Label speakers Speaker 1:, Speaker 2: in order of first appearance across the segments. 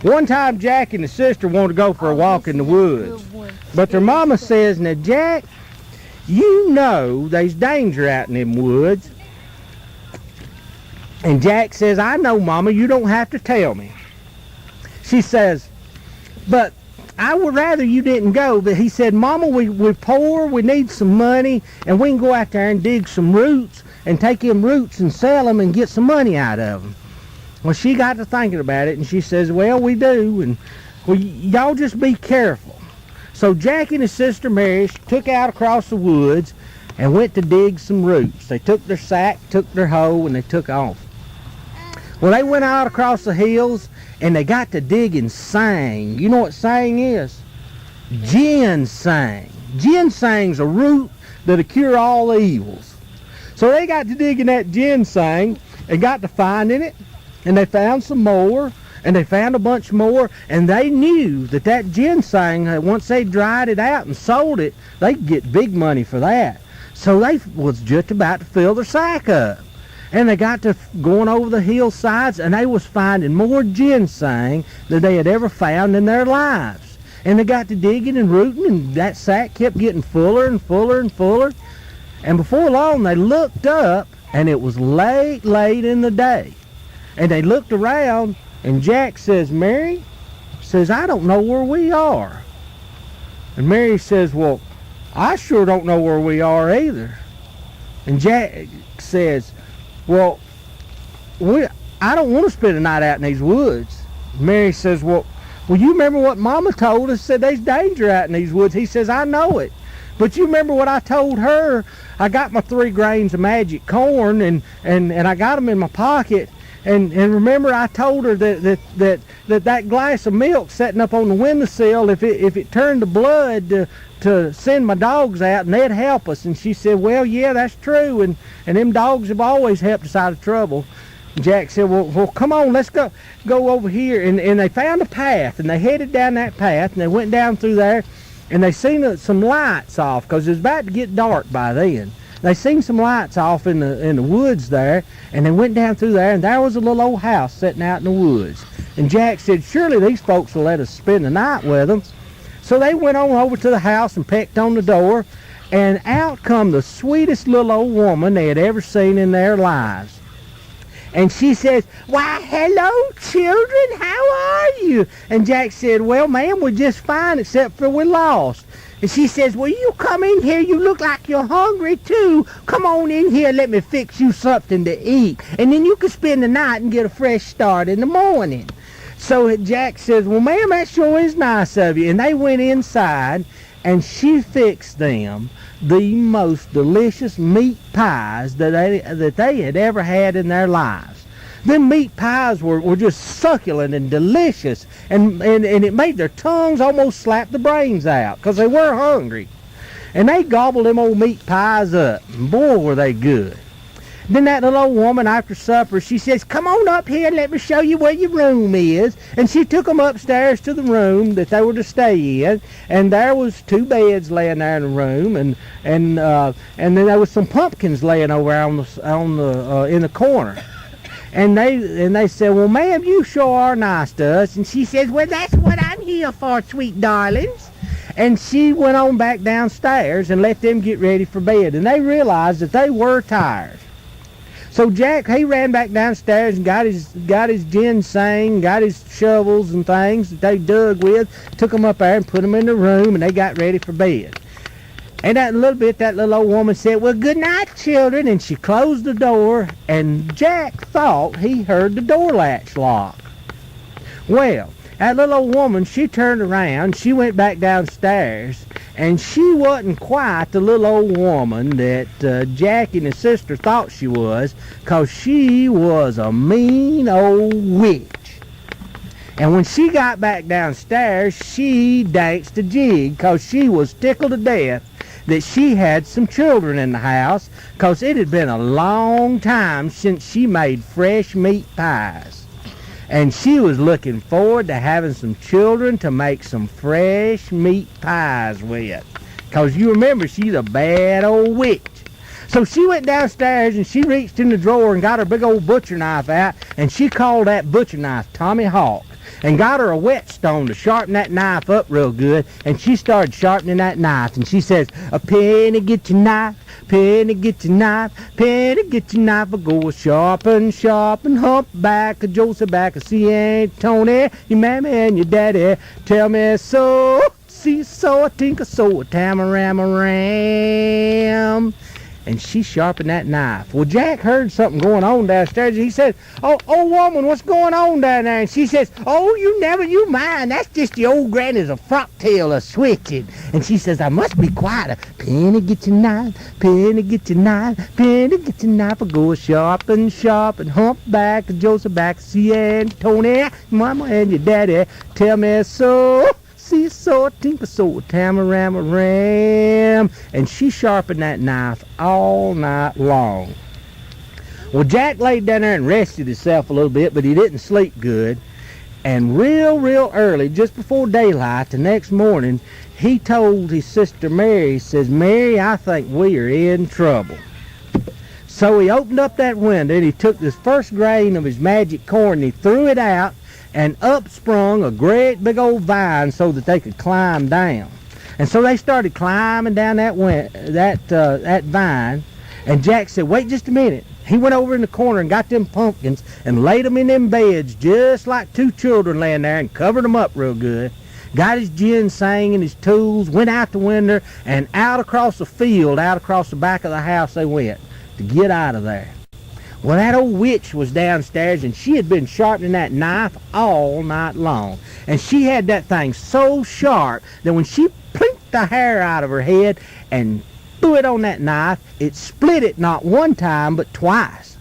Speaker 1: One time Jack and his sister wanted to go for a walk in the woods. But their mama says, now Jack, you know there's danger out in them woods. And Jack says, I know, Mama, you don't have to tell me. She says, but I would rather you didn't go. But he said, Mama, we're poor, we need some money, and we can go out there and dig some roots and take them roots and sell them and get some money out of them. Well, she got to thinking about it, and she says, well, we do, and well, y'all just be careful. So Jack and his sister Mary took out across the woods and went to dig some roots. They took their sack, took their hoe, and they took off. Well, they went out across the hills, and they got to digging sang. You know what sang is? Ginseng. Ginseng's a root that'll cure all evils. So they got to digging that ginseng and got to finding it, and they found some more, and they found a bunch more, and they knew that that ginseng, once they dried it out and sold it, they could get big money for that. So they was just about to fill their sack up. And they got to going over the hillsides, and they was finding more ginseng than they had ever found in their lives. And they got to digging and rooting, and that sack kept getting fuller and fuller and fuller. And before long, they looked up, and it was late in the day. And they looked around, and Jack says, Mary, says, I don't know where we are. And Mary says, well, I sure don't know where we are either. And Jack says, well, I don't want to spend a night out in these woods. Mary says, well, you remember what Mama told us? Said there's danger out in these woods. He says, I know it. But you remember what I told her? I got my 3 grains of magic corn, and I got them in my pocket. And remember, I told her that glass of milk sitting up on the windowsill, if it turned to blood to send my dogs out, and they'd help us. And she said, well, yeah, that's true, and them dogs have always helped us out of trouble. And Jack said, well, come on, let's go over here. And they found a path, and they headed down that path, and they went down through there, and they seen some lights off, because it was about to get dark by then. They seen some lights off in the woods there, and they went down through there, and there was a little old house sitting out in the woods. And Jack said, surely these folks will let us spend the night with them. So they went on over to the house and pecked on the door, and out come the sweetest little old woman they had ever seen in their lives. And she says, why, hello, children, how are you? And Jack said, well, ma'am, we're just fine, except for we're lost. And she says, well, you come in here, you look like you're hungry too. Come on in here, let me fix you something to eat. And then you can spend the night and get a fresh start in the morning. So Jack says, well, ma'am, that sure is nice of you. And they went inside, and she fixed them the most delicious meat pies that they had ever had in their lives. Them meat pies were just succulent and delicious, and it made their tongues almost slap the brains out, because they were hungry. And they gobbled them old meat pies up, and boy, were they good. Then that little old woman, after supper, she says, come on up here and let me show you where your room is. And she took them upstairs to the room that they were to stay in, and there was 2 beds laying there in the room, and then there was some pumpkins laying over in the corner. And they said, well, ma'am, you sure are nice to us. And she says, well, that's what I'm here for, sweet darlings. And she went on back downstairs and let them get ready for bed. And they realized that they were tired. So Jack, he ran back downstairs and got his ginseng, got his shovels and things that they dug with, took them up there and put them in the room, and they got ready for bed. And that little old woman said, well, good night, children. And she closed the door, and Jack thought he heard the door latch lock. Well, that little old woman, she turned around, she went back downstairs, and she wasn't quite the little old woman that Jack and his sister thought she was, 'cause she was a mean old witch. And when she got back downstairs, she danced a jig, 'cause she was tickled to death that she had some children in the house, 'cause it had been a long time since she made fresh meat pies. And she was looking forward to having some children to make some fresh meat pies with. 'Cause you remember, she's a bad old witch. So she went downstairs and she reached in the drawer and got her big old butcher knife out, and she called that butcher knife Tommy Hawk. and got her a whetstone to sharpen that knife up real good, and she started sharpening that knife, and she says, a penny get your knife, penny get your knife, penny get your knife, go sharpen, sharpen, humpback, a Joseph back, a see Aunt Tony, your mammy and your daddy, tell me so, see so, a tinker so, a tam-a-ram-a-ram. And she sharpened that knife. Well, Jack heard something going on downstairs. He said, oh, old woman, what's going on down there? And she says, oh, you mind. That's just the old granny's a frock tail a switching. And she says, I must be quiet. Penny, get your knife. Penny, get your knife. Penny, get your knife. Go sharpen, sharpen, humpback, Joseph back, see Aunt Tony, mama and your daddy, tell me so. See so, tinker so, tam-a-ram-a-ram. And she sharpened that knife all night long. Well, Jack laid down there and rested himself a little bit, but he didn't sleep good. And real early, just before daylight the next morning, he told his sister Mary, he says, Mary, I think we are in trouble. So he opened up that window and he took this first grain of his magic corn and he threw it out, and up sprung a great big old vine so that they could climb down. And so they started climbing down that vine, and Jack said, wait just a minute. He went over in the corner and got them pumpkins and laid them in them beds just like two children laying there and covered them up real good. Got his ginseng and his tools, went out the window, and out across the field, out across the back of the house they went to get out of there. Well, that old witch was downstairs, and she had been sharpening that knife all night long. And she had that thing so sharp that when she plinked the hair out of her head and threw it on that knife, it split it not one time, but twice.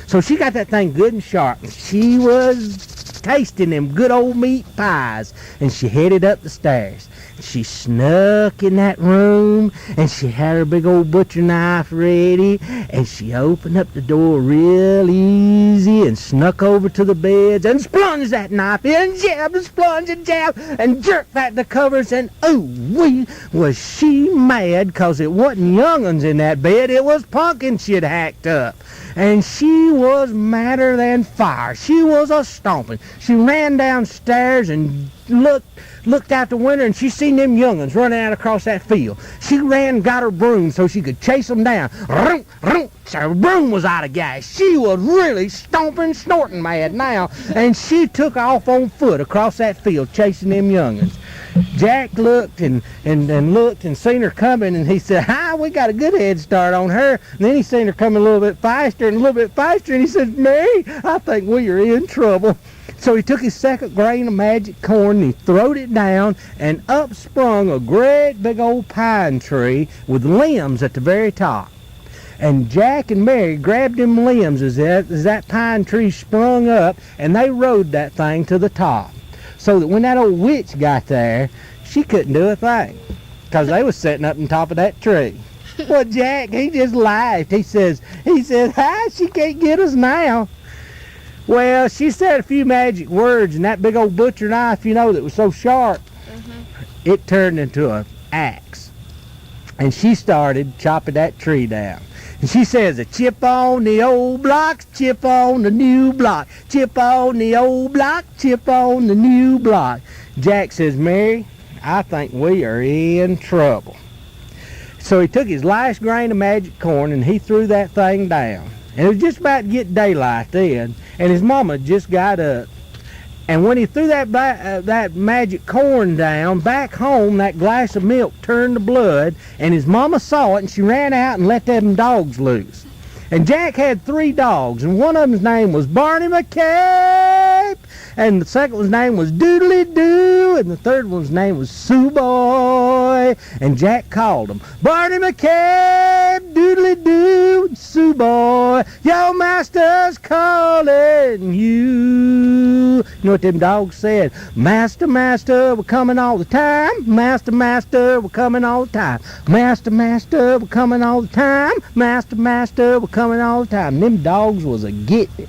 Speaker 1: So she got that thing good and sharp, and she was tasting them good old meat pies, and she headed up the stairs. She snuck in that room, and she had her big old butcher knife ready, and she opened up the door real easy and snuck over to the beds and splunged that knife in, jabbed and splunged and jabbed and jerked back the covers, and ooh-wee, was she mad, 'cause it wasn't young'uns in that bed, it was pumpkins she'd hacked up. And she was madder than fire. She was a-stomping. She ran downstairs and looked out the window, and she seen them young'uns running out across that field. She ran and got her broom so she could chase them down. Vroom, vroom. So her broom was out of gas. She was really stomping, snorting mad now, and she took off on foot across that field chasing them young'uns. Jack looked and looked and seen her coming, and he said, hi, we got a good head start on her. And then he seen her coming a little bit faster and a little bit faster, and he said, Mary, I think we are in trouble. So he took his second grain of magic corn and he throwed it down, and up sprung a great big old pine tree with limbs at the very top. And Jack and Mary grabbed them limbs as that pine tree sprung up, and they rode that thing to the top. So that when that old witch got there, she couldn't do a thing, 'cause they was sitting up on top of that tree. Well, Jack, he just laughed. He says, hi, she can't get us now. Well, she said a few magic words, and that big old butcher knife, that was so sharp, it turned into an axe. And she started chopping that tree down. And she says, a chip on the old block, chip on the new block, chip on the old block, chip on the new block. Jack says, Mary, I think we are in trouble. So he took his last grain of magic corn and he threw that thing down. And it was just about to get daylight then, and his mama just got up. And when he threw that magic corn down, back home, that glass of milk turned to blood, and his mama saw it, and she ran out and let them dogs loose. And Jack had 3 dogs, and one of them's name was Barney McCabe, and the second one's name was Doodly Doo, and the third one's name was Sue Boy. And Jack called them, Barney McCabe, Doodly Doo, Sue Boy, your master's calling you. You know what them dogs said? Master, master, we're coming all the time. Master, master, we're coming all the time. Master, master, we're coming all the time. Master, master, we're coming all the time. And them dogs was a getting it.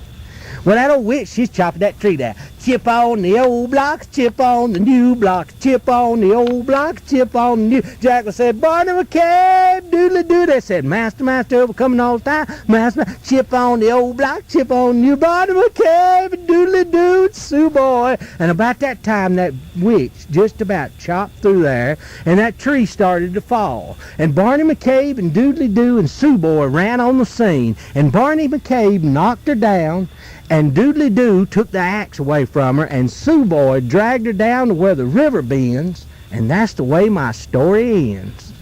Speaker 1: Well, that old witch, she's chopping that tree down. Chip on the old blocks, chip on the new blocks, chip on the old blocks, chip on the new. Jackal said, Barney McCabe, doodly-doo. They said, Master, we're coming all the time. Master, chip on the old block, chip on the new. Barney McCabe, doodly-doo, it's Sue Boy. And about that time, that witch just about chopped through there, and that tree started to fall. And Barney McCabe and Doodly-Doo and Sue Boy ran on the scene, and Barney McCabe knocked her down, and Doodly-Doo took the axe away from her, and Sue Boy dragged her down to where the river bends, and that's the way my story ends.